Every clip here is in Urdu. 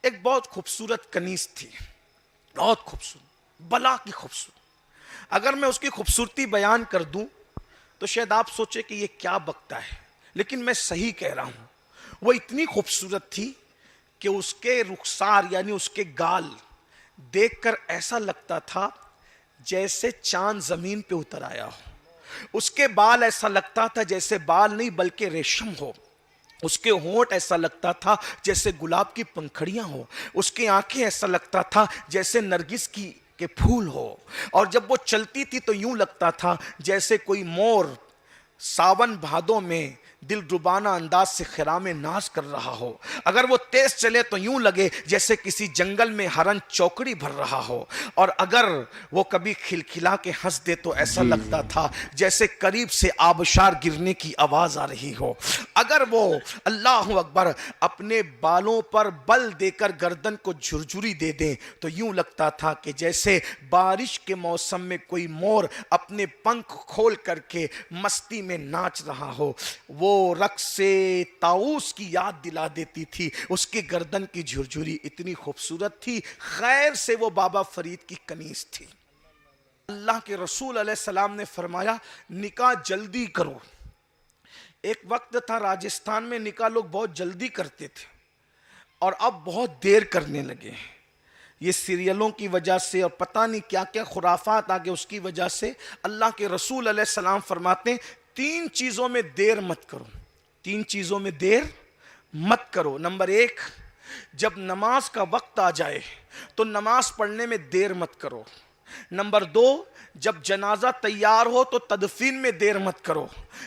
ایک بہت خوبصورت کنیز تھی، بہت خوبصورت، بلا کی خوبصورت. اگر میں اس کی خوبصورتی بیان کر دوں تو شاید آپ سوچے کہ یہ کیا بکتا ہے، لیکن میں صحیح کہہ رہا ہوں. وہ اتنی خوبصورت تھی کہ اس کے رخسار یعنی اس کے گال دیکھ کر ایسا لگتا تھا جیسے چاند زمین پہ اتر آیا ہو. اس کے بال ایسا لگتا تھا جیسے بال نہیں بلکہ ریشم ہو. اس کے ہونٹ ایسا لگتا تھا جیسے گلاب کی پنکھڑیاں ہو. اس کی آنکھیں ایسا لگتا تھا جیسے نرگس کے پھول ہو. اور جب وہ چلتی تھی تو یوں لگتا تھا جیسے کوئی مور ساون بھادوں میں دل ربانہ انداز سے خرام ناز کر رہا ہو. اگر وہ تیز چلے تو یوں لگے جیسے کسی جنگل میں ہرن چوکڑی بھر رہا ہو. اور اگر وہ کبھی کھلکھلا کے ہنس دے تو ایسا لگتا تھا جیسے قریب سے آبشار گرنے کی آواز آ رہی ہو. اگر وہ اللہ اکبر اپنے بالوں پر بل دے کر گردن کو جھرجھری دے دیں تو یوں لگتا تھا کہ جیسے بارش کے موسم میں کوئی مور اپنے پنکھ کھول کر کے مستی میں ناچ رہا ہو. وہ رقص سے طاؤس کی یاد دلا دیتی تھی. اس کی گردن کی جھرجھری اتنی خوبصورت تھی. خیر سے وہ بابا فرید کی کنیز تھی. اللہ کے رسول علیہ السلام نے فرمایا نکاح جلدی کرو. ایک وقت تھا راجستھان میں نکاح لوگ بہت جلدی کرتے تھے اور اب بہت دیر کرنے لگے ہیں. یہ سیریلوں کی وجہ سے اور پتہ نہیں کیا کیا خرافات آگے اس کی وجہ سے. اللہ کے رسول علیہ السلام فرماتے ہیں 3 چیزوں میں دیر مت کرو. 3 چیزوں میں دیر مت کرو. نمبر 1، جب نماز کا وقت آ جائے تو نماز پڑھنے میں دیر مت کرو. نمبر 2، جب جنازہ تیار ہو تو تدفین میں دیر مت کرو.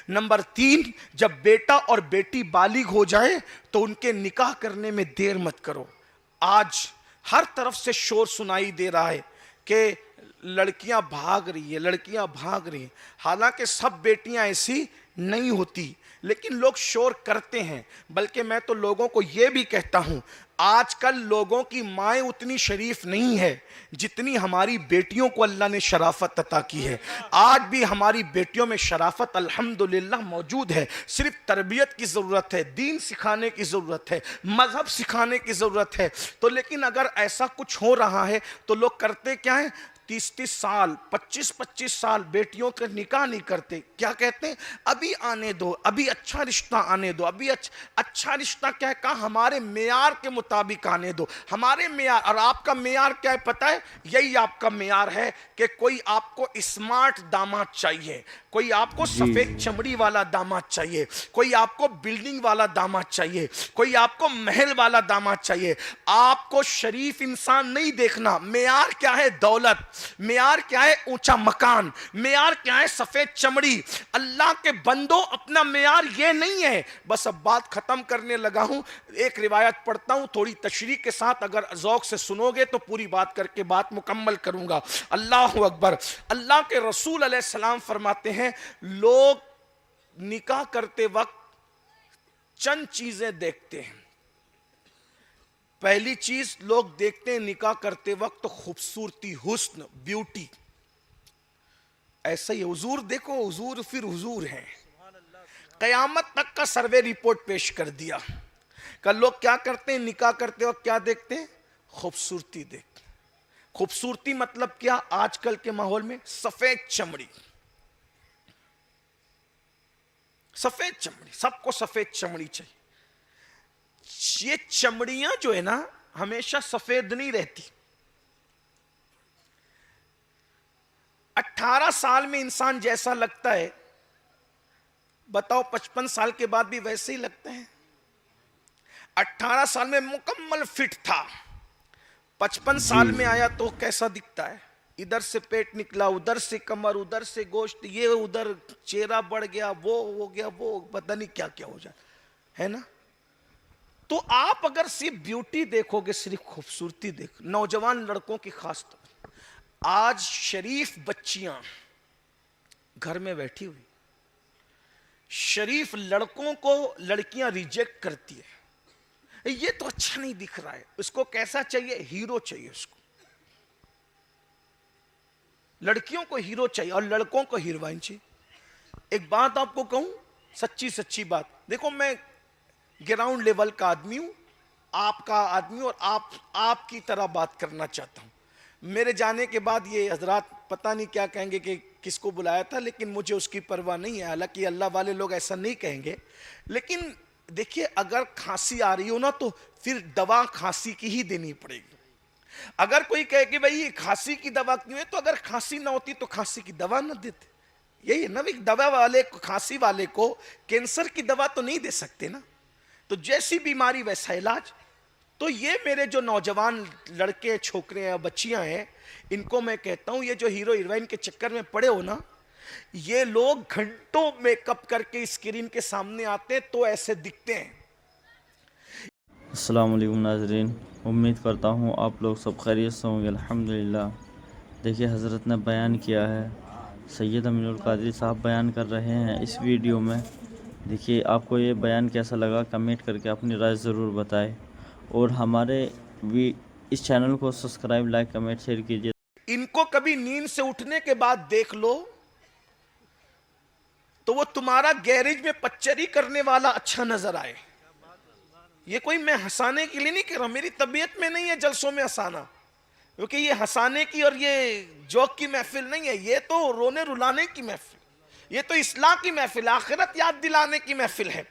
نمبر 3، جب بیٹا اور بیٹی بالغ ہو جائے تو ان کے نکاح کرنے میں دیر مت کرو. آج ہر طرف سے شور سنائی دے رہا ہے کہ لڑکیاں بھاگ رہی ہیں، لڑکیاں بھاگ رہی ہیں. حالانکہ سب بیٹیاں ایسی نہیں ہوتی، لیکن لوگ شور کرتے ہیں. بلکہ میں تو لوگوں کو یہ بھی کہتا ہوں آج کل لوگوں کی مائیں اتنی شریف نہیں ہے جتنی ہماری بیٹیوں کو اللہ نے شرافت عطا کی ہے. آج بھی ہماری بیٹیوں میں شرافت الحمدللہ موجود ہے. صرف تربیت کی ضرورت ہے، دین سکھانے کی ضرورت ہے، مذہب سکھانے کی ضرورت ہے. تو لیکن اگر ایسا کچھ ہو رہا ہے تو لوگ کرتے کیا ہیں؟ 30 سال 25 سال بیٹیوں کے نکاح نہیں کرتے. کیا کہتے ہیں؟ ابھی آنے دو، ابھی اچھا رشتہ آنے دو. ابھی اچھا رشتہ کیا ہے؟ کہا ہمارے معیار کے مطابق آنے دو. ہمارے معیار اور آپ کا معیار کیا ہے پتہ ہے؟ یہی آپ کا معیار ہے کہ کوئی آپ کو اسمارٹ داماد چاہیے، کوئی آپ کو سفید چمڑی والا داماد چاہیے، کوئی آپ کو بلڈنگ والا داماد چاہیے، کوئی آپ کو محل والا داماد چاہیے. آپ کو شریف انسان نہیں دیکھنا. معیار کیا ہے؟ دولت. معیار کیا ہے؟ اونچا مکان. معیار کیا ہے؟ سفید چمڑی. اللہ کے بندوں اپنا معیار یہ نہیں ہے. بس اب بات ختم کرنے لگا ہوں. ایک روایت پڑھتا ہوں تھوڑی تشریح کے ساتھ، اگر ذوق سے سنو گے تو پوری بات کر کے بات مکمل کروں گا. اللہ اکبر. اللہ کے رسول علیہ السلام فرماتے ہیں لوگ نکاح کرتے وقت چند چیزیں دیکھتے ہیں. پہلی چیز لوگ دیکھتے ہیں نکاح کرتے وقت خوبصورتی، حسن، بیوٹی. ایسا ہی حضور دیکھو، حضور پھر حضور ہیں. قیامت تک کا سروے رپورٹ پیش کر دیا کہ لوگ کیا کرتے ہیں نکاح کرتے وقت کیا دیکھتے ہیں؟ خوبصورتی دیکھتے ہیں. خوبصورتی مطلب کیا؟ آج کل کے ماحول میں سفید چمڑی. سفید چمڑی، سب کو سفید چمڑی چاہیے. یہ چمڑیاں جو ہے نا ہمیشہ سفید نہیں رہتی. 18 سال میں انسان جیسا لگتا ہے بتاؤ 55 سال کے بعد بھی ویسے ہی لگتا ہے. 18 سال میں مکمل فٹ تھا، 55 سال میں آیا تو کیسا دکھتا ہے؟ ادھر سے پیٹ نکلا، ادھر سے کمر، ادھر سے گوشت، یہ ادھر چہرہ بڑھ گیا، وہ ہو گیا، وہ پتہ نہیں کیا کیا ہو جائے ہے نا. تو آپ اگر صرف بیوٹی دیکھو گے، صرف خوبصورتی دیکھو، نوجوان لڑکوں کی خاص طور آج شریف بچیاں گھر میں بیٹھی ہوئی، شریف لڑکوں کو لڑکیاں ریجیکٹ کرتی ہے. یہ تو اچھا نہیں دکھ رہا ہے. اس کو کیسا چاہیے؟ ہیرو چاہیے. اس کو لڑکیوں کو ہیرو چاہیے اور لڑکوں کو ہیروئن چاہیے. ایک بات آپ کو کہوں، سچی بات، دیکھو میں گراؤنڈ لیول کا آدمی ہوں. آپ کا آدمی اور آپ کی طرح بات کرنا چاہتا ہوں. میرے جانے کے بعد یہ حضرات پتہ نہیں کیا کہیں گے کہ کس کو بلایا تھا, لیکن مجھے اس کی پرواہ نہیں ہے. حالانکہ اللہ والے لوگ ایسا نہیں کہیں گے, لیکن دیکھیے اگر کھانسی آ رہی ہو نا تو پھر دوا کھانسی کی ہی دینی پڑے گی. اگر کوئی کہے کہ بھئی کھانسی کی دوا کیوں ہے, تو اگر کھانسی نہ ہوتی تو کھانسی کی دوا نہ دیتے. یہی ہے نا, دوا والے کھانسی والے کو کینسر کی دوا تو نہیں دے سکتے نا. تو جیسی بیماری ویسا علاج. تو یہ میرے جو نوجوان لڑکے چھوکرے ہیں بچیاں ہیں, ان کو میں کہتا ہوں یہ جو ہیرو ہیروئن کے چکر میں پڑے ہو نا, یہ لوگ گھنٹوں میک اپ کر کے اسکرین کے سامنے آتے ہیں تو ایسے دکھتے ہیں. السلام علیکم ناظرین, امید کرتا ہوں آپ لوگ سب خیریت سے ہوں گے. الحمدللہ. دیکھیے حضرت نے بیان کیا ہے, سید امین القادری صاحب بیان کر رہے ہیں اس ویڈیو میں. دیکھیے آپ کو یہ بیان کیسا لگا کمنٹ کر کے اپنی رائے ضرور بتائیں, اور ہمارے اس چینل کو سبسکرائب, لائک, کمنٹ, شیئر کیجیے. ان کو کبھی نیند سے اٹھنے کے بعد دیکھ لو تو وہ تمہارا گیریج میں پچری کرنے والا اچھا نظر آئے. یہ کوئی میں ہنسانے کے لیے نہیں کہہ رہا, میری طبیعت میں نہیں ہے جلسوں میں ہنسانا, کیونکہ یہ ہنسانے کی اور یہ جوک کی محفل نہیں ہے, یہ تو رونے رلانے کی محفل, یہ تو اصلاح کی محفل, آخرت یاد دلانے کی محفل ہے.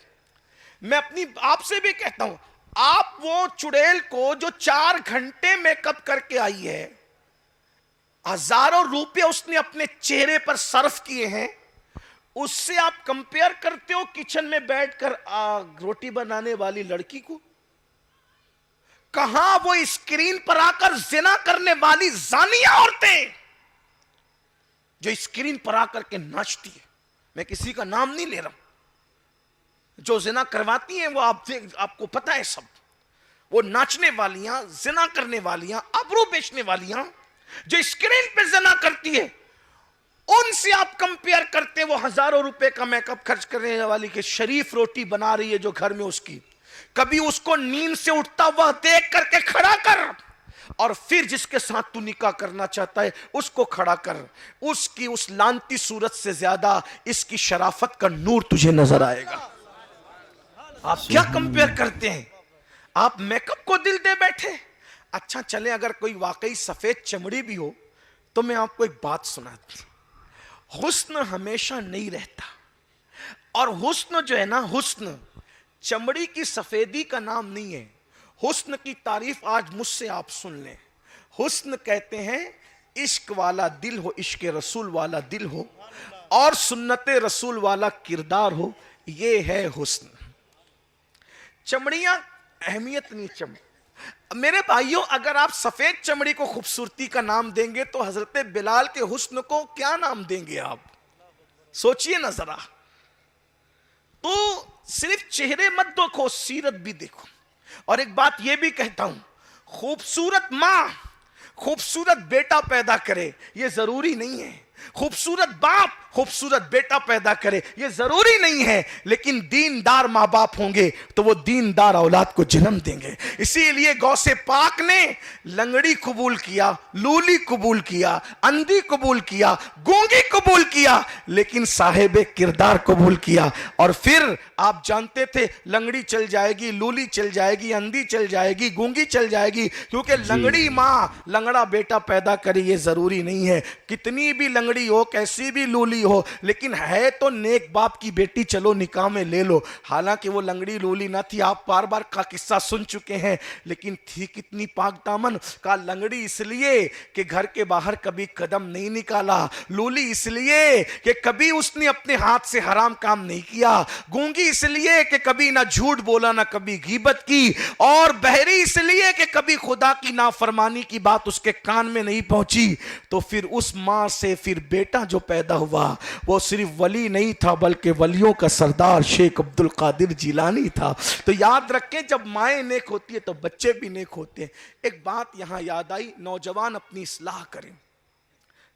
میں اپنی آپ سے بھی کہتا ہوں, آپ وہ چڑیل کو جو 4 گھنٹے میک اپ کر کے آئی ہے, ہزاروں روپے اس نے اپنے چہرے پر صرف کیے ہیں, اس سے آپ کمپیئر کرتے ہو کچن میں بیٹھ کر روٹی بنانے والی لڑکی کو؟ کہاں وہ اسکرین پر آ کر زنا کرنے والی زانیہ عورتیں جو اسکرین پر آ کر کے ناچتی ہے, میں کسی کا نام نہیں لے رہا ہوں, جو زنا کرواتی ہیں وہ آپ کو پتہ ہے سب, وہ ناچنے والیاں, زنا کرنے والیاں, ابرو بیچنے والیاں جو اسکرین پہ زنا کرتی ہے, ان سے آپ کمپیئر کرتے ہیں وہ ہزاروں روپے کا میک اپ خرچ کرنے والی کہ شریف روٹی بنا رہی ہے جو گھر میں اس کی. کبھی اس کو نیند سے اٹھتا ہوا دیکھ کر کے کھڑا کر, اور پھر جس کے ساتھ تو نکاح کرنا چاہتا ہے اس کو کھڑا کر. اس کی اس لانتی صورت سے زیادہ اس کی شرافت کا نور تجھے نظر آئے گا. آپ کیا کمپیئر کرتے ہیں؟ آپ میک اپ کو دل دے بیٹھے. اچھا چلیں, اگر کوئی واقعی سفید چمڑی بھی ہو تو میں آپ کو ایک بات سناتا ہوں. حسن ہمیشہ نہیں رہتا, اور حسن جو ہے نا, حسن چمڑی کی سفیدی کا نام نہیں ہے. حسن کی تعریف آج مجھ سے آپ سن لیں. حسن کہتے ہیں عشق والا دل ہو, عشق رسول والا دل ہو, اور سنت رسول والا کردار ہو, یہ ہے حسن. چمڑیاں اہمیت نہیں. میرے بھائیوں, اگر آپ سفید چمڑی کو خوبصورتی کا نام دیں گے تو حضرت بلال کے حسن کو کیا نام دیں گے آپ؟ سوچئے نا ذرا. تو صرف چہرے مت دیکھو, سیرت بھی دیکھو. اور ایک بات یہ بھی کہتا ہوں, خوبصورت ماں خوبصورت بیٹا پیدا کرے یہ ضروری نہیں ہے, خوبصورت باپ خوبصورت بیٹا پیدا کرے یہ ضروری نہیں ہے, لیکن دیندار ماں باپ ہوں گے تو وہ دیندار اولاد کو جنم دیں گے. اسی لیے غوث پاک نے لنگڑی قبول کیا, لولی قبول کیا, اندھی قبول کیا, گونگی قبول کیا, لیکن صاحب کردار قبول کیا. اور پھر آپ جانتے تھے لنگڑی چل جائے گی, لولی چل جائے گی, اندھی چل جائے گی, گونگی چل جائے گی, کیونکہ لنگڑی ماں لنگڑا بیٹا پیدا کرے یہ ضروری نہیں ہے. کتنی بھی لنگڑی ہو, کیسی بھی لولی ہو, لیکن ہے تو نیک باپ کی بیٹی, چلو نکاح میں لے لو. حالانکہ وہ لنگڑی لولی نہ تھی, آپ بار بار کا قصہ سن چکے ہیں, لیکن تھی کتنی پاک دامن. کا لنگڑی اس لیے کہ گھر کے باہر کبھی قدم نہیں نکالا, لولی اس لیے کہ کبھی اس نے اپنے ہاتھ سے حرام کام نہیں کیا, گونگی اس لیے کہ کبھی نہ جھوٹ بولا نہ کبھی غیبت کی, اور بہری اس لیے کہ کبھی خدا کی نافرمانی کی بات اس کے کان میں نہیں پہنچی. تو پھر اس ماں سے پھر بیٹا جو پیدا ہوا وہ صرف ولی نہیں تھا بلکہ ولیوں کا سردار شیخ عبد القادر جیلانی تھا. تو یاد رکھیں, جب مائیں نیک ہوتی ہے تو بچے بھی نیک ہوتے ہیں. ایک بات یہاں یاد آئی, نوجوان اپنی اصلاح کریں.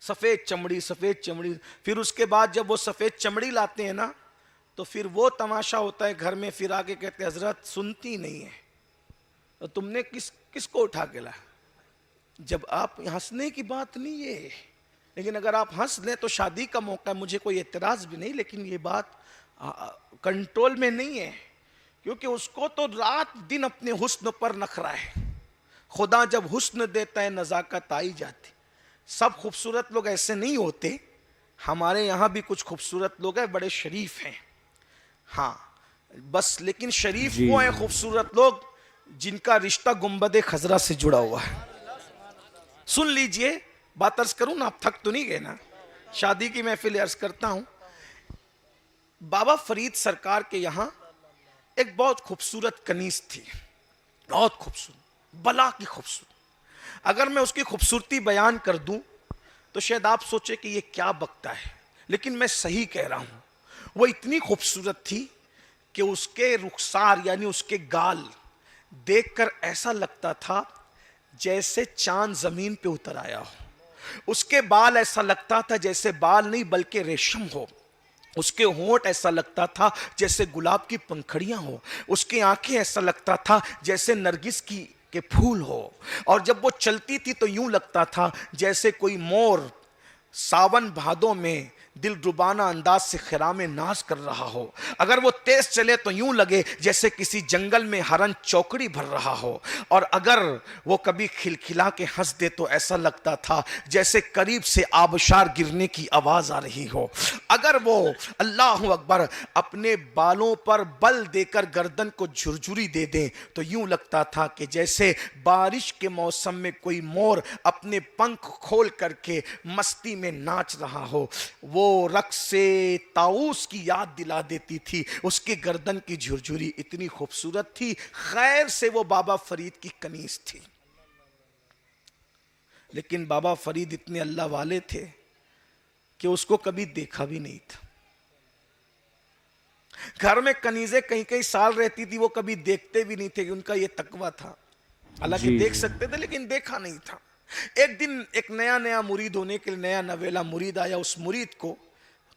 سفید چمڑی, سفید چمڑی, پھر اس کے بعد جب وہ سفید چمڑی لاتے ہیں نا تو پھر وہ تماشا ہوتا ہے گھر میں. پھر آگے کہتے ہیں حضرت سنتی نہیں ہے, تو تم نے کس کو اٹھا کے لایا؟ جب آپ ہنسنے کی بات نہیں ہے, لیکن اگر آپ ہنس لیں تو شادی کا موقع ہے, مجھے کوئی اعتراض بھی نہیں, لیکن یہ بات کنٹرول میں نہیں ہے. کیونکہ اس کو تو رات دن اپنے حسن پر نخرا ہے. خدا جب حسن دیتا ہے نزاکت آئی جاتی. سب خوبصورت لوگ ایسے نہیں ہوتے, ہمارے یہاں بھی کچھ خوبصورت لوگ ہیں, بڑے شریف ہیں, ہاں بس, لیکن شریف جی وہ ہیں خوبصورت لوگ جن کا رشتہ گنبد خضرا سے جڑا ہوا ہے. سن لیجئے بات عرض کروں نا, آپ تھک تو نہیں گئے نا, شادی کی محفل عرض کرتا ہوں. بابا فرید سرکار کے یہاں ایک بہت خوبصورت کنیز تھی, بہت خوبصورت, بلا کی خوبصورت. اگر میں اس کی خوبصورتی بیان کر دوں تو شاید آپ سوچے کہ یہ کیا بکتا ہے, لیکن میں صحیح کہہ رہا ہوں. وہ اتنی خوبصورت تھی کہ اس کے رخسار یعنی اس کے گال دیکھ کر ایسا لگتا تھا جیسے چاند زمین پہ اتر آیا ہو. اس کے بال ایسا لگتا تھا جیسے بال نہیں بلکہ ریشم ہو. اس کے ہونٹ ایسا لگتا تھا جیسے گلاب کی پنکھڑیاں ہو. اس کی آنکھیں ایسا لگتا تھا جیسے نرگس کے پھول ہو. اور جب وہ چلتی تھی تو یوں لگتا تھا جیسے کوئی مور ساون بھادوں میں دل ربانہ انداز سے خرام ناز کر رہا ہو. اگر وہ تیز چلے تو یوں لگے جیسے کسی جنگل میں ہرن چوکڑی بھر رہا ہو. اور اگر وہ کبھی کھلکھلا کے ہنس دے تو ایسا لگتا تھا جیسے قریب سے آبشار گرنے کی آواز آ رہی ہو. اگر وہ اللہ اکبر اپنے بالوں پر بل دے کر گردن کو جھرجھری دے دیں تو یوں لگتا تھا کہ جیسے بارش کے موسم میں کوئی مور اپنے پنکھ کھول کر کے مستی میں ناچ رہا ہو. وہ رقص سے طاؤس کی یاد دلا دیتی تھی. اس کی گردن کی جھرجھری اتنی خوبصورت تھی. خیر سے وہ بابا فرید کی کنیز تھی, لیکن بابا فرید اتنے اللہ والے تھے کہ اس کو کبھی دیکھا بھی نہیں تھا. گھر میں کنیزیں کئی کئی سال رہتی تھی, وہ کبھی دیکھتے بھی نہیں تھے, کہ ان کا یہ تقوی تھا. حالانکہ جی دیکھ جی سکتے تھے لیکن دیکھا نہیں تھا. ایک دن ایک نیا مرید ہونے کے لیے نیا نویلا مرید آیا. اس مرید کو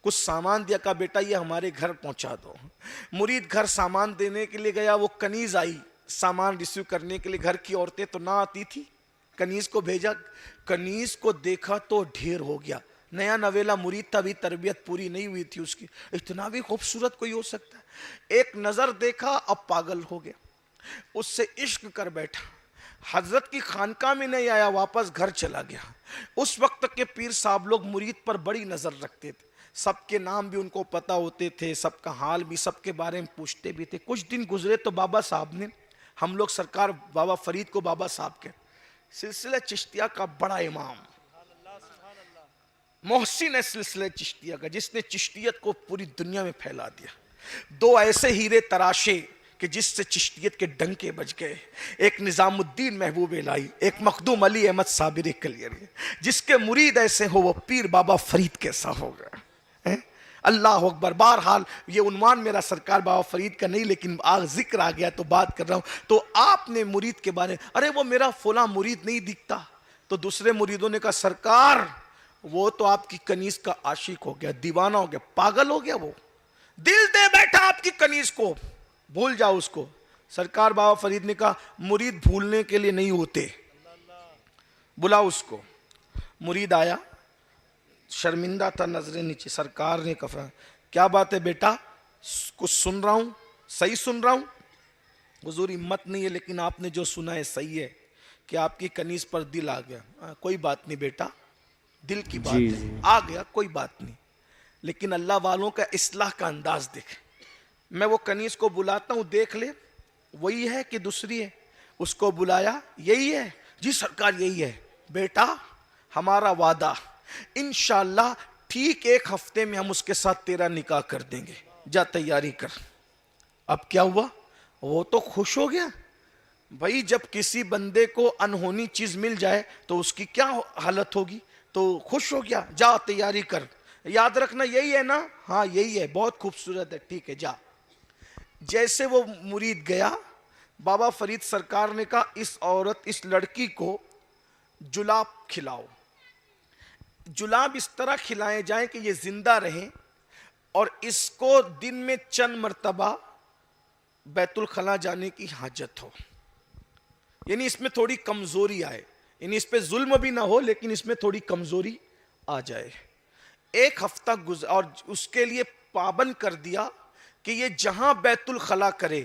کچھ سامان دیا, کہا بیٹا یہ ہمارے گھر پہنچا دو. مرید گھر سامان دینے کے لیے گیا. وہ کنیز آئی سامان ریسیو کرنے کے لیے. گھر کی عورتیں تو نہ آتی تھی, کنیز کو بھیجا. کنیز کو دیکھا تو ڈھیر ہو گیا. نیا نویلا مرید تھا, ابھی تربیت پوری نہیں ہوئی تھی اس کی. اتنا بھی خوبصورت کوئی ہو سکتا ہے؟ ایک نظر دیکھا اب پاگل ہو گیا, اس سے عشق کر بیٹھا. حضرت کی خانقاہ میں نہیں آیا, واپس گھر چلا گیا. اس وقت کے پیر صاحب لوگ مرید پر بڑی نظر رکھتے تھے. سب کے نام بھی ان کو پتا ہوتے تھے, سب کا حال بھی, سب کے بارے میں پوچھتے بھی تھے. کچھ دن گزرے تو بابا صاحب نے, ہم لوگ سرکار بابا فرید کو بابا صاحب کے سلسلہ چشتیہ کا بڑا امام محسن ہے سلسلہ چشتیہ کا, جس نے چشتیت کو پوری دنیا میں پھیلا دیا. دو ایسے ہیرے تراشے کہ جس سے چشتیت کے ڈنکے بج گئے. ایک نظام الدین محبوب الہی, ایک مخدوم علی احمد صابر کلیری. جس کے مرید ایسے ہو وہ پیر بابا فرید کیسا ہوگا؟ اللہ اکبر. بہرحال یہ عنوان میرا سرکار بابا فرید کا نہیں, لیکن ذکر آ گیا تو بات کر رہا ہوں. تو آپ نے مرید کے بارے, ارے وہ میرا فلاں مرید نہیں دکھتا. تو دوسرے مریدوں نے کہا سرکار وہ تو آپ کی کنیز کا عاشق ہو گیا, دیوانہ ہو گیا, پاگل ہو گیا, وہ دل دے بیٹھا آپ کی کنیز کو, بھول جاؤ اس کو. سرکار بابا فرید نے کہا مرید بھولنے کے لیے نہیں ہوتے, بلا اس کو. مرید آیا, شرمندہ تھا, نظریں نیچے. سرکار نے کہا کیا بات ہے بیٹا, کچھ سن رہا ہوں, صحیح سن رہا ہوں؟ حضور ہمت نہیں ہے, لیکن آپ نے جو سنا ہے صحیح ہے کہ آپ کی کنیز پر دل آ گیا. کوئی بات نہیں بیٹا, دل کی بات جی ہے, جی آ گیا کوئی بات نہیں, لیکن اللہ والوں کا اصلاح کا انداز دیکھ. میں وہ کنیز کو بلاتا ہوں, دیکھ لے وہی ہے کہ دوسری ہے. اس کو بلایا, یہی ہے جی سرکار یہی ہے. بیٹا ہمارا وعدہ, انشاءاللہ ٹھیک 1 ہفتے میں ہم اس کے ساتھ تیرا نکاح کر دیں گے, جا تیاری کر. اب کیا ہوا, وہ تو خوش ہو گیا. بھائی جب کسی بندے کو انہونی چیز مل جائے تو اس کی کیا حالت ہوگی, تو خوش ہو گیا. جا تیاری کر, یاد رکھنا یہی ہے نا, ہاں یہی ہے, بہت خوبصورت ہے, ٹھیک ہے جا. جیسے وہ مرید گیا, بابا فرید سرکار نے کہا اس عورت, اس لڑکی کو جلاب کھلاؤ. جلاب اس طرح کھلائے جائیں کہ یہ زندہ رہیں, اور اس کو دن میں چند مرتبہ بیت الخلا جانے کی حاجت ہو. یعنی اس میں تھوڑی کمزوری آئے, یعنی اس پہ ظلم بھی نہ ہو لیکن اس میں تھوڑی کمزوری آ جائے. 1 ہفتہ اور اس کے لیے پابند کر دیا کہ یہ جہاں بیت الخلا کرے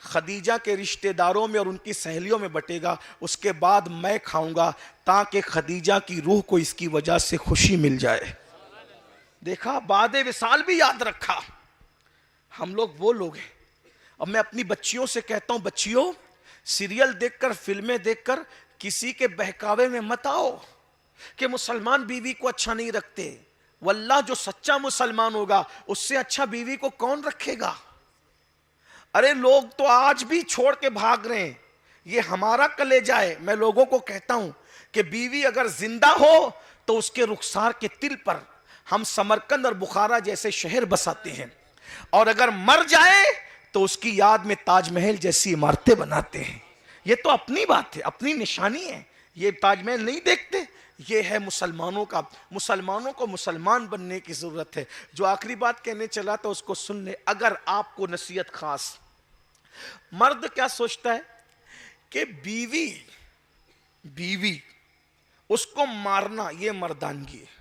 خدیجہ کے رشتہ داروں میں اور ان کی سہیلیوں میں بٹے گا، اس کے بعد میں کھاؤں گا تاکہ خدیجہ کی روح کو اس کی وجہ سے خوشی مل جائے۔ دیکھا، بعد وصال بھی یاد رکھا۔ ہم لوگ وہ لوگ ہیں، اب میں اپنی بچیوں سے کہتا ہوں، بچیوں سیریل دیکھ کر، فلمیں دیکھ کر کسی کے بہکاوے میں مت آؤ کہ مسلمان بیوی کو اچھا نہیں رکھتے۔ واللہ جو سچا مسلمان ہوگا اس سے اچھا بیوی کو کون رکھے گا؟ ارے لوگ تو آج بھی چھوڑ کے بھاگ رہے ہیں، یہ ہمارا کلیجہ ہے۔ میں لوگوں کو کہتا ہوں کہ بیوی اگر زندہ ہو تو اس کے رخسار کے تل پر ہم سمرقند اور بخارا جیسے شہر بساتے ہیں، اور اگر مر جائے تو اس کی یاد میں تاج محل جیسی عمارتیں بناتے ہیں۔ یہ تو اپنی بات ہے، اپنی نشانی ہے۔ یہ تاج محل نہیں دیکھتے، یہ ہے مسلمانوں کا۔ مسلمانوں کو مسلمان بننے کی ضرورت ہے۔ جو آخری بات کہنے چلا تو اس کو سن لے۔ اگر آپ کو نصیحت خاص، مرد کیا سوچتا ہے کہ بیوی اس کو مارنا یہ مردانگی ہے،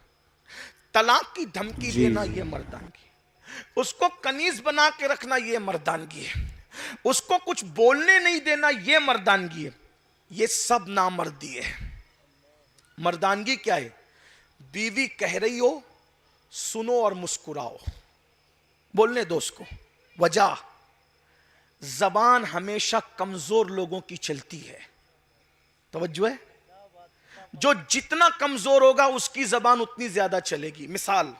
طلاق کی دھمکی دینا یہ مردانگی ہے، اس کو کنیز بنا کے رکھنا یہ مردانگی ہے، اس کو کچھ بولنے نہیں دینا یہ مردانگی ہے۔ یہ سب نامردی ہے۔ مردانگی کیا ہے؟ بیوی کہہ رہی ہو سنو اور مسکراؤ، بولنے دو اس کو۔ وجہ، زبان ہمیشہ کمزور لوگوں کی چلتی ہے۔ توجہ ہے؟ جو جتنا کمزور ہوگا اس کی زبان اتنی زیادہ چلے گی۔ مثال،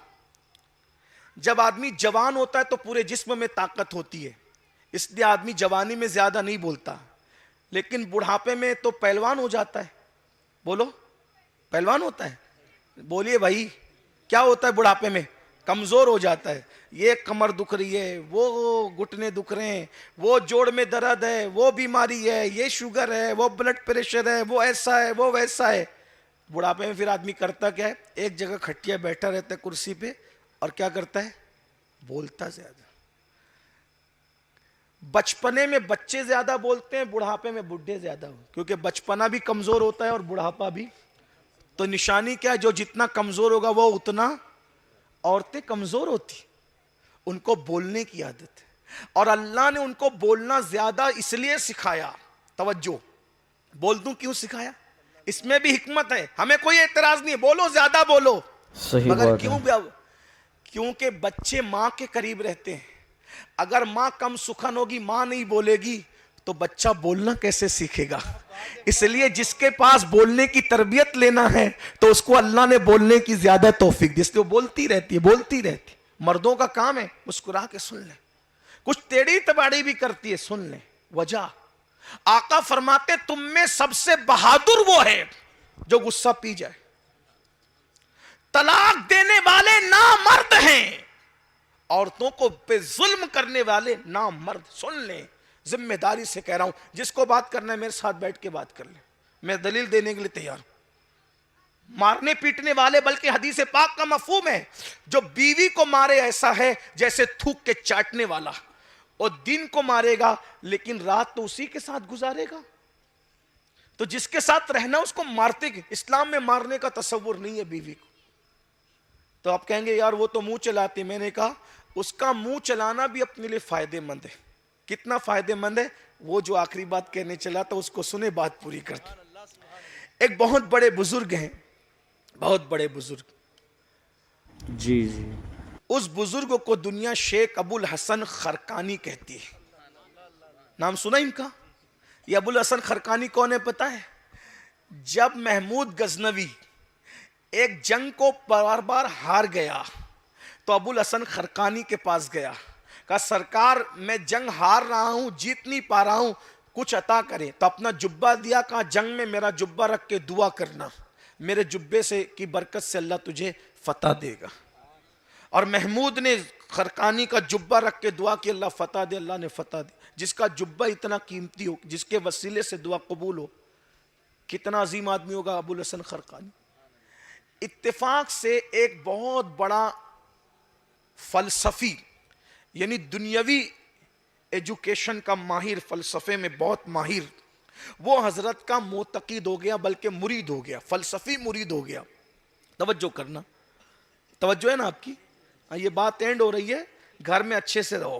جب آدمی جوان ہوتا ہے تو پورے جسم میں طاقت ہوتی ہے، اس لیے آدمی جوانی میں زیادہ نہیں بولتا، لیکن بڑھاپے میں تو پہلوان ہو جاتا ہے۔ بولو، پہلوان ہوتا ہے؟ بولیے بھائی، کیا ہوتا ہے بڑھاپے میں؟ کمزور ہو جاتا ہے۔ یہ کمر دکھ رہی ہے، وہ گھٹنے دکھ رہے ہیں، وہ جوڑ میں درد ہے، وہ بیماری ہے، یہ شوگر ہے، وہ بلڈ پریشر ہے، وہ ایسا ہے، وہ ویسا ہے۔ بڑھاپے میں پھر آدمی کرتا کیا ہے؟ ایک جگہ کھٹیا بیٹھا رہتا ہے کرسی پہ، اور کیا کرتا ہے؟ بولتا زیادہ۔ بچپنے میں بچے زیادہ بولتے ہیں، بڑھاپے میں بڈھے زیادہ ہو، کیونکہ بچپنا بھی کمزور ہوتا ہے اور بڑھاپا بھی۔ تو نشانی کیا ہے؟ جو جتنا کمزور ہوگا وہ اتنا، عورتیں کمزور ہوتی، ان کو بولنے کی عادت ہے، اور اللہ نے ان کو بولنا زیادہ اس لیے سکھایا۔ توجہ، بول دوں کیوں سکھایا؟ اس میں بھی حکمت ہے، ہمیں کوئی اعتراض نہیں ہے، بولو، زیادہ بولو، صحیح مگر بات ہے۔ کیونکہ بچے ماں کے قریب رہتے ہیں۔ اگر ماں کم سخن ہوگی، ماں نہیں بولے گی، تو بچہ بولنا کیسے سیکھے گا؟ اس لیے جس کے پاس بولنے کی تربیت لینا ہے تو اس کو اللہ نے بولنے کی زیادہ توفیق دی، اس لیے وہ بولتی رہتی ہے، بولتی رہتی ہے۔ مردوں کا کام ہے مسکرا کے سن لیں، کچھ ٹیڑھی تباڑی بھی کرتی ہے، سن لیں۔ وجہ، آقا فرماتے تم میں سب سے بہادر وہ ہے جو غصہ پی جائے۔ طلاق دینے والے نامرد ہیں، عورتوں کو پہ ظلم کرنے والے نامرد۔ سن لیں، ذمہ داری سے کہہ رہا ہوں، جس کو بات کرنا ہے میرے ساتھ بیٹھ کے بات کر لیں، میں دلیل دینے کے لیے تیار ہوں۔ مارنے پیٹنے والے، بلکہ حدیث پاک کا مفہوم ہے، جو بیوی کو مارے ایسا ہے جیسے تھوک کے چاٹنے والا، اور دن کو مارے گا لیکن رات تو اسی کے ساتھ گزارے گا۔ تو جس کے ساتھ رہنا اس کو مارتے گے۔ اسلام میں مارنے کا تصور نہیں ہے بیوی کو۔ تو آپ کہیں گے یار وہ تو منہ چلاتی، میں نے کہا اس کا منہ چلانا بھی اپنے لیے فائدے مند ہے۔ کتنا فائدے مند ہے؟ وہ جو آخری بات کہنے چلا تو اس کو سنے، بات پوری کرتے۔ ایک بہت بڑے بزرگ ہیں، بہت بڑے بزرگ، جی جی، اس بزرگ کو دنیا شیخ ابو الحسن خرقانی کہتی ہے۔ نام سنا ان کا؟ یہ ابو الحسن خرقانی کون ہے پتہ ہے؟ جب محمود غزنوی ایک جنگ کو بار بار ہار گیا تو ابو الحسن خرقانی کے پاس گیا، کہا سرکار میں جنگ ہار رہا ہوں، جیت نہیں پا رہا ہوں، کچھ عطا کریں۔ تو اپنا جبہ دیا، کہا جنگ میں میرا جبہ رکھ کے دعا کرنا، میرے جبے سے کی برکت سے اللہ تجھے فتح دے گا۔ اور محمود نے خرقانی کا جبہ رکھ کے دعا کی، اللہ فتح دے، اللہ نے فتح دی۔ جس کا جبہ اتنا قیمتی ہو، جس کے وسیلے سے دعا قبول ہو، کتنا عظیم آدمی ہوگا ابو الحسن خرقانی۔ اتفاق سے ایک بہت بڑا فلسفی، یعنی دنیاوی ایجوکیشن کا ماہر، فلسفے میں بہت ماہر، وہ حضرت کا معتقد ہو گیا، بلکہ مرید ہو گیا، فلسفی مرید ہو گیا۔ توجہ کرنا، توجہ ہے نا آپ کی؟ یہ بات اینڈ ہو رہی ہے، گھر میں اچھے سے رہو۔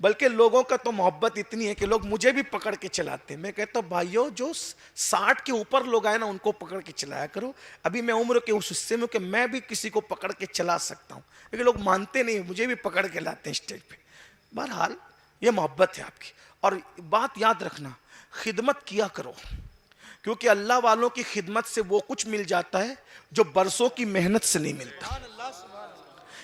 بلکہ لوگوں کا تو محبت اتنی ہے کہ لوگ مجھے بھی پکڑ کے چلاتے ہیں. میں کہتا ہوں بھائیو جو 60 کے اوپر لوگ آئے نا ان کو پکڑ کے چلایا کرو. ابھی میں عمر کے اس حصے میں کہ میں بھی کسی کو پکڑ کے چلا سکتا ہوں, لیکن لوگ مانتے نہیں, مجھے بھی پکڑ کے لاتے ہیں اسٹیج پہ. بہرحال یہ محبت ہے آپ کی. اور بات یاد رکھنا, خدمت کیا کرو, کیونکہ اللہ والوں کی خدمت سے وہ کچھ مل جاتا ہے جو برسوں کی محنت سے نہیں ملتا.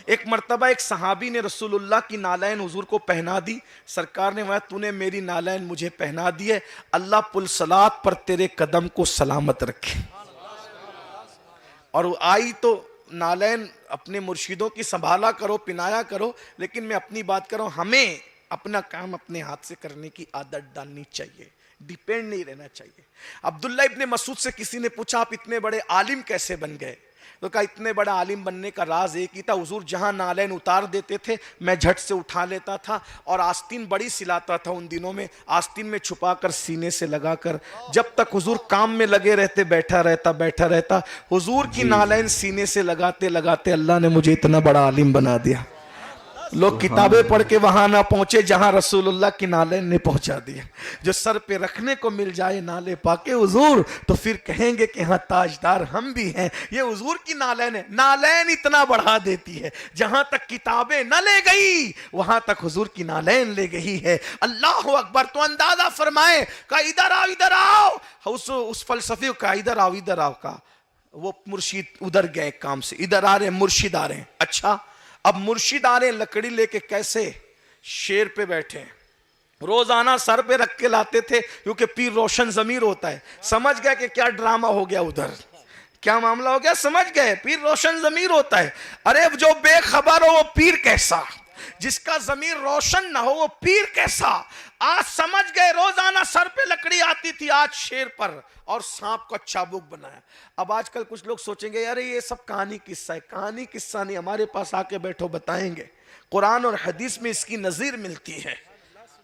ایک مرتبہ ایک صحابی نے رسول اللہ کی نالین حضور کو پہنا دی. سرکار نے فرمایا تو نے میری نالین مجھے پہنا دی ہے, اللہ پل صلات پر تیرے قدم کو سلامت رکھے. اور وہ آئی تو نالین اپنے مرشدوں کی سنبھالا کرو, پنایا کرو, لیکن میں اپنی بات کر رہا ہوں, ہمیں اپنا کام اپنے ہاتھ سے کرنے کی عادت ڈالنی چاہیے, ڈیپینڈ نہیں رہنا چاہیے. عبداللہ ابن مسعود سے کسی نے پوچھا آپ اتنے بڑے عالم کیسے بن گئے؟ تو کہا اتنے بڑا عالم بننے کا راز ایک ہی تھا, حضور جہاں نالین اتار دیتے تھے میں جھٹ سے اٹھا لیتا تھا, اور آستین بڑی سلاتا تھا ان دنوں میں, آستین میں چھپا کر سینے سے لگا کر, جب تک حضور کام میں لگے رہتے بیٹھا رہتا. حضور کی نالین سینے سے لگاتے لگاتے اللہ نے مجھے اتنا بڑا عالم بنا دیا. لوگ کتابیں پڑھ کے وہاں نہ پہنچے جہاں رسول اللہ کی نالین نے پہنچا دیا. جو سر پہ رکھنے کو مل جائے نالے پاکے حضور, تو پھر کہیں گے کہ ہاں تاجدار ہم بھی ہیں. یہ حضور کی نالین ہے, نالین اتنا بڑھا دیتی ہے, جہاں تک کتابیں نہ لے گئی وہاں تک حضور کی نالین لے گئی ہے. اللہ اکبر. تو اندازہ فرمائے کہ ادھر آؤ, اس فلسفی کا ادھر آؤ کا وہ مرشد ادھر گئے کام سے, ادھر آ رہے مرشد آ رہے ہیں. اچھا اب مرشد آ رہے ہیں لکڑی لے کے, کیسے؟ شیر پہ بیٹھے ہیں, روزانہ سر پہ رکھ کے لاتے تھے کیونکہ پیر روشن ضمیر ہوتا ہے. سمجھ گئے کہ کیا ڈرامہ ہو گیا ادھر, کیا معاملہ ہو گیا, سمجھ گئے پیر روشن ضمیر ہوتا ہے. ارے جو بے خبر ہو وہ پیر کیسا, جس کا ضمیر روشن نہ ہو وہ پیر کیسا. آج سمجھ گئے, روزانہ سر پہ لکڑی آتی تھی, آج شیر پر, اور سانپ کا چابک بنایا. اب آج کل کچھ لوگ سوچیں گے ارے یہ سب کہانی قصہ ہے. کہانی قصہ نہیں, ہمارے پاس آ کے بیٹھو بتائیں گے. قرآن اور حدیث میں اس کی نظیر ملتی ہے,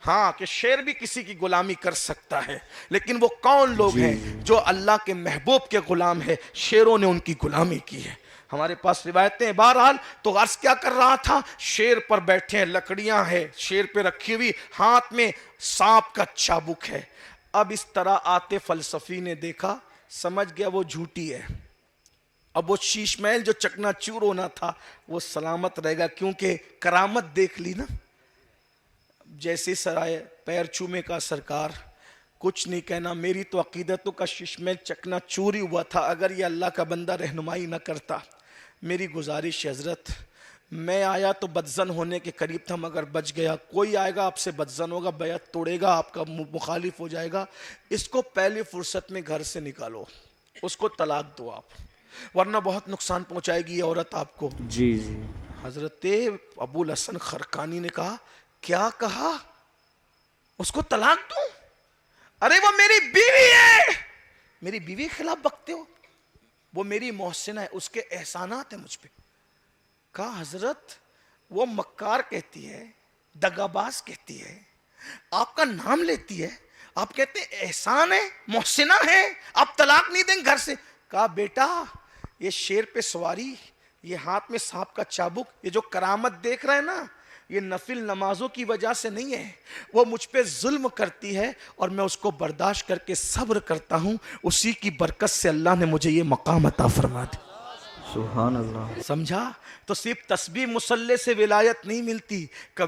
ہاں کہ شیر بھی کسی کی غلامی کر سکتا ہے, لیکن وہ کون لوگ ہیں جو اللہ کے محبوب کے غلام ہیں؟ شیروں نے ان کی غلامی کی ہے. ہمارے پاس روایتیں ہیں. بہرحال تو عرض کیا کر رہا تھا, شیر پر بیٹھے ہیں, لکڑیاں ہیں شیر پہ رکھی ہوئی, ہاتھ میں سانپ کا چابک ہے. اب اس طرح آتے فلسفی نے دیکھا, سمجھ گیا وہ جھوٹی ہے. اب وہ شیش محل جو چکنا چور ہونا تھا وہ سلامت رہے گا, کیونکہ کرامت دیکھ لی نا. جیسے سرائے پیر چومے کا سرکار, کچھ نہیں کہنا, میری تو عقیدتوں کا شیش محل چکنا چور ہی ہوا تھا اگر یہ اللہ کا بندہ رہنمائی نہ کرتا. میری گزارش حضرت, میں آیا تو بدزن ہونے کے قریب تھا مگر بچ گیا. کوئی آئے گا آپ سے بدزن ہوگا, بیعت توڑے گا, آپ کا مخالف ہو جائے گا, اس کو پہلی فرصت میں گھر سے نکالو, اس کو طلاق دو آپ, ورنہ بہت نقصان پہنچائے گی یہ عورت آپ کو. جی. حضرت ابو الحسن خرقانی نے کہا, کیا کہا, اس کو طلاق دوں؟ ارے وہ میری بیوی ہے, میری بیوی کے خلاف بکتے ہو, وہ میری محسنہ ہے, اس کے احسانات ہیں مجھ پہ. کہا حضرت وہ مکار کہتی ہے, دغاباز کہتی ہے, آپ کا نام لیتی ہے, آپ کہتے ہیں احسان ہے, محسنہ ہے, آپ طلاق نہیں دیں گھر سے. کہا بیٹا یہ شیر پہ سواری, یہ ہاتھ میں سانپ کا چابک, یہ جو کرامت دیکھ رہے ہیں نا, یہ نفل نمازوں کی وجہ سے نہیں ہے, وہ مجھ پہ ظلم کرتی ہے اور میں اس کو برداشت کر کے صبر کرتا ہوں, اسی کی برکت سے اللہ نے مجھے یہ مقام عطا فرما دیا. سبحان اللہ. سمجھا؟ تو صرف تسبیح مصلی سے ولایت نہیں ملتی.